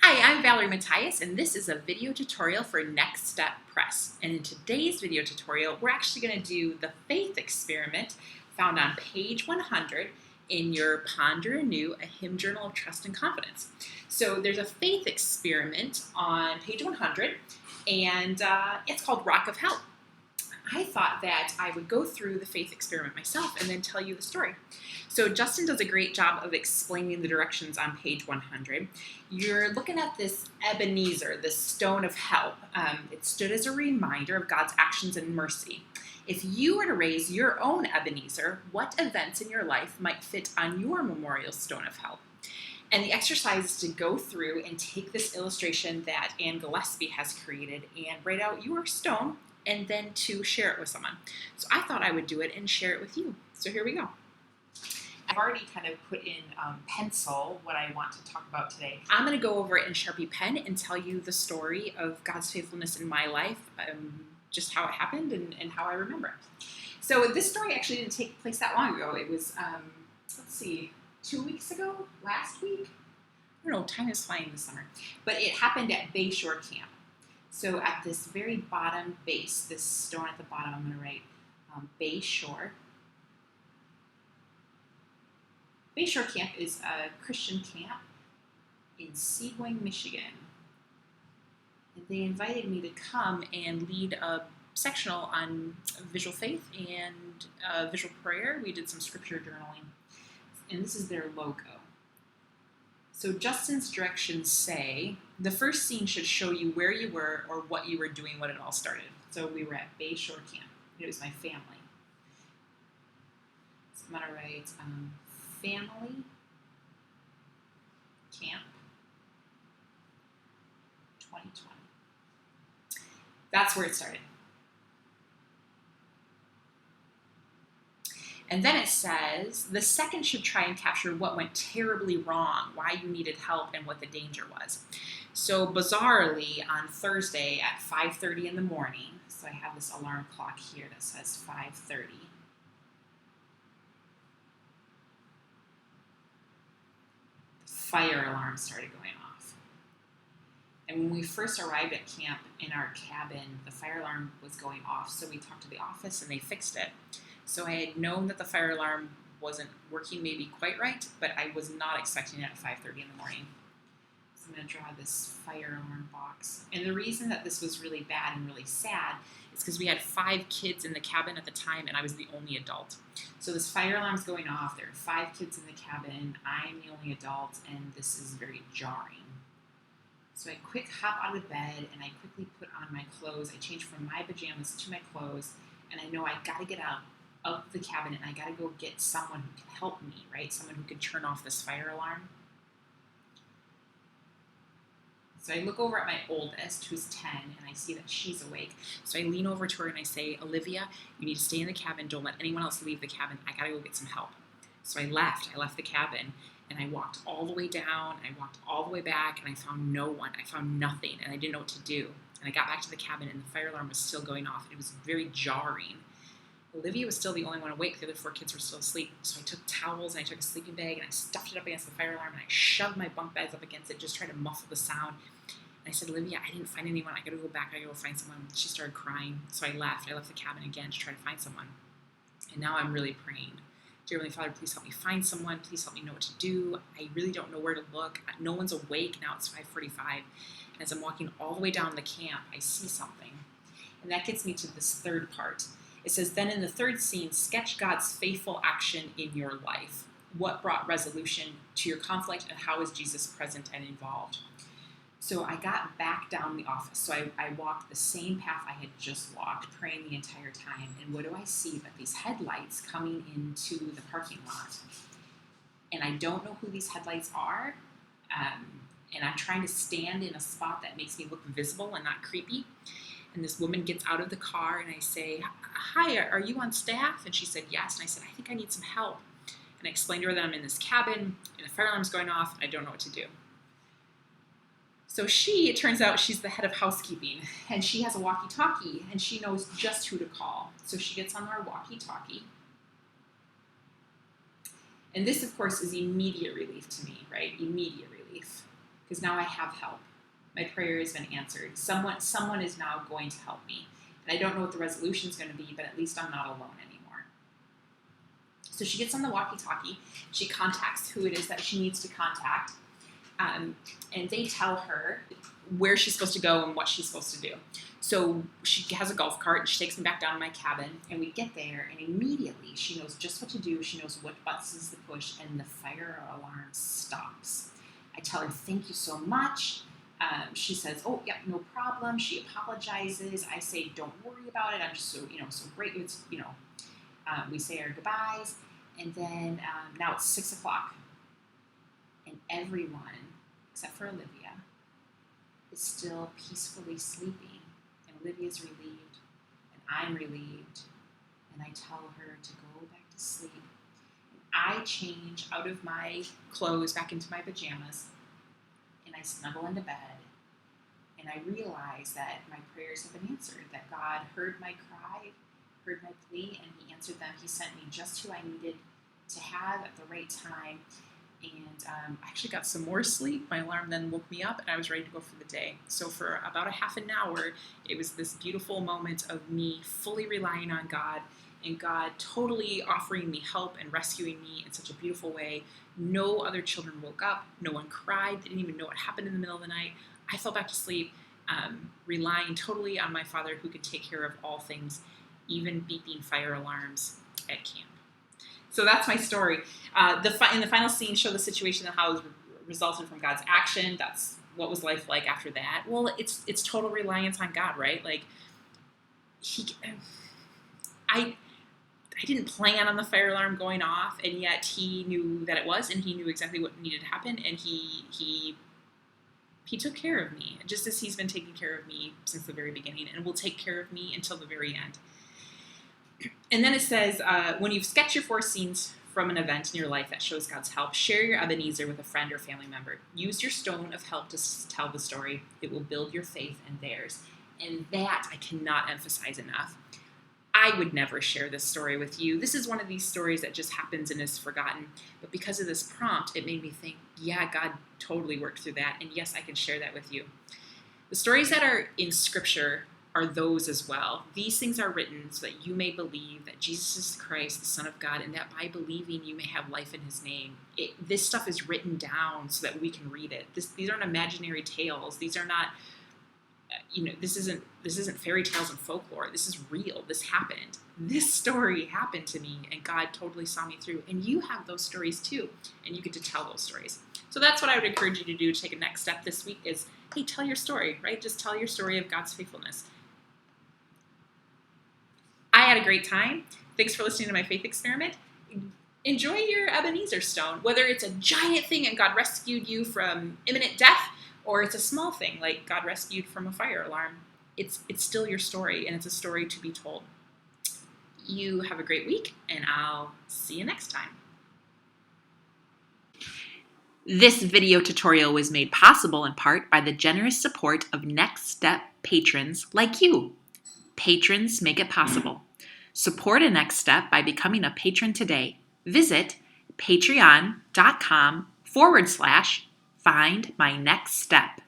Hi, I'm Valerie Matthias, and this is a video tutorial for Next Step Press. And in today's video tutorial, we're actually going to do the faith experiment found on page 100 in your Ponder Anew, a hymn journal of trust and confidence. So there's a faith experiment on page 100, and it's called Rock of Help. I thought that I would go through the faith experiment myself and then tell you the story. So Justin does a great job of explaining the directions on page 100. You're looking at this Ebenezer, this stone of help. It stood as a reminder of God's actions and mercy. If you were to raise your own Ebenezer, what events in your life might fit on your memorial stone of help? And the exercise is to go through and take this illustration that Anne Gillespie has created and write out your stone and then to share it with someone. So I thought I would do it and share it with you. So here we go. I've already kind of put in pencil what I want to talk about today. I'm going to go over it in Sharpie pen and tell you the story of God's faithfulness in my life, just how it happened and how I remember it. So this story actually didn't take place that long ago. It was, 2 weeks ago? Last week? I don't know, time is flying this summer. But it happened at Bayshore Camp. So at this very bottom base, this stone at the bottom, I'm going to write Bayshore. Bayshore Camp is a Christian camp in Seguin, Michigan. And they invited me to come and lead a sectional on visual faith and visual prayer. We did some scripture journaling. And this is their logo. So Justin's directions say, the first scene should show you where you were or what you were doing when it all started. So we were at Bayshore Camp. It was my family. So I'm going to write family camp 2020. That's where it started. And then it says, the second should try and capture what went terribly wrong, why you needed help, and what the danger was. So bizarrely, on Thursday at 5:30 in the morning, so I have this alarm clock here that says 5:30. The fire alarm started going off. And when we first arrived at camp in our cabin, the fire alarm was going off, so we talked to the office and they fixed it. So I had known that the fire alarm wasn't working maybe quite right, but I was not expecting it at 5:30 in the morning. So I'm going to draw this fire alarm box. And the reason that this was really bad and really sad is because we had 5 kids in the cabin at the time and I was the only adult. So this fire alarm's going off, there are 5 kids in the cabin, I'm the only adult, and this is very jarring. So I quick hop out of bed and I quickly put on my clothes. I changed from my pajamas to my clothes, and I know I got to get out of the cabin and I got to go get someone who can help me, right? Someone who could turn off this fire alarm. So I look over at my oldest, who's 10, and I see that she's awake. So I lean over to her and I say, Olivia, you need to stay in the cabin. Don't let anyone else leave the cabin. I got to go get some help. So I left the cabin, and I walked all the way down, and I walked all the way back, and I found no one. I found nothing, and I didn't know what to do. And I got back to the cabin, and the fire alarm was still going off. It was very jarring. Olivia was still the only one awake. The other 4 kids were still asleep. So I took towels and I took a sleeping bag and I stuffed it up against the fire alarm and I shoved my bunk beds up against it, just trying to muffle the sound. And I said, Olivia, I didn't find anyone. I gotta go back. I gotta go find someone. She started crying. So I left the cabin again to try to find someone. And now I'm really praying. Dear Heavenly Father, please help me find someone. Please help me know what to do. I really don't know where to look. No one's awake. Now it's 5:45. And as I'm walking all the way down the camp, I see something. And that gets me to this third part. It says, then in the third scene, sketch God's faithful action in your life. What brought resolution to your conflict, and how is Jesus present and involved? So I got back down the office. So I walked the same path I had just walked, praying the entire time. And what do I see but these headlights coming into the parking lot? And I don't know who these headlights are. And I'm trying to stand in a spot that makes me look visible and not creepy. And this woman gets out of the car and I say, hi, are you on staff? And she said, yes. And I said, I think I need some help. And I explained to her that I'm in this cabin and the fire alarm's going off and I don't know what to do. So it turns out she's the head of housekeeping and she has a walkie-talkie and she knows just who to call. So she gets on our walkie-talkie. And this, of course, is immediate relief to me, right? Immediate relief. because now I have help. My prayer has been answered. Someone is now going to help me. And I don't know what the resolution is going to be, but at least I'm not alone anymore. So she gets on the walkie-talkie. She contacts who it is that she needs to contact. And they tell her where she's supposed to go and what she's supposed to do. So she has a golf cart, and she takes me back down to my cabin, and we get there, and immediately she knows just what to do. She knows what buttons to push, and the fire alarm stops. I tell her, thank you so much. She says, oh, yeah, no problem. She apologizes. I say, don't worry about it. I'm just so great. It's, we say our goodbyes. And then now it's 6 o'clock. And everyone, except for Olivia, is still peacefully sleeping. And Olivia's relieved. And I'm relieved. And I tell her to go back to sleep. And I change out of my clothes back into my pajamas. And I snuggle into bed, and I realize that my prayers have been answered, that God heard my cry, heard my plea, and He answered them. He sent me just who I needed to have at the right time, and I actually got some more sleep. My alarm then woke me up, and I was ready to go for the day. So for about a half an hour, it was this beautiful moment of me fully relying on God, and God totally offering me help and rescuing me in such a beautiful way. No other children woke up. No one cried. They didn't even know what happened in the middle of the night. I fell back to sleep, relying totally on my Father who could take care of all things, even beeping fire alarms at camp. So that's my story. In the final scene, show the situation and how it was resulted from God's action. That's what was life like after that. Well, it's total reliance on God, right? Like, I didn't plan on the fire alarm going off, and yet He knew that it was, and He knew exactly what needed to happen, and He took care of me, just as He's been taking care of me since the very beginning, and will take care of me until the very end. And then it says, when you've sketched your 4 scenes from an event in your life that shows God's help, share your Ebenezer with a friend or family member. Use your stone of help to tell the story. It will build your faith and theirs. And that I cannot emphasize enough. I would never share this story with you. This is one of these stories that just happens and is forgotten. But because of this prompt, it made me think, yeah, God totally worked through that. And yes, I can share that with you. The stories that are in Scripture are those as well. These things are written so that you may believe that Jesus is Christ, the Son of God, and that by believing you may have life in His name. This stuff is written down so that we can read it. These aren't imaginary tales. These are not... this isn't fairy tales and folklore. This is real. This happened. This story happened to me, and God totally saw me through. And you have those stories too, and you get to tell those stories. So that's what I would encourage you to do to take a next step this week is, hey, tell your story, right? Just tell your story of God's faithfulness. I had a great time. Thanks for listening to my faith experiment. Enjoy your Ebenezer stone, whether it's a giant thing and God rescued you from imminent death, or it's a small thing like God rescued from a fire alarm. It's still your story, and it's a story to be told. You have a great week, and I'll see you next time. This video tutorial was made possible in part by the generous support of Next Step patrons like you. Patrons make it possible. Support a Next Step by becoming a patron today. Visit patreon.com/Find My Next Step.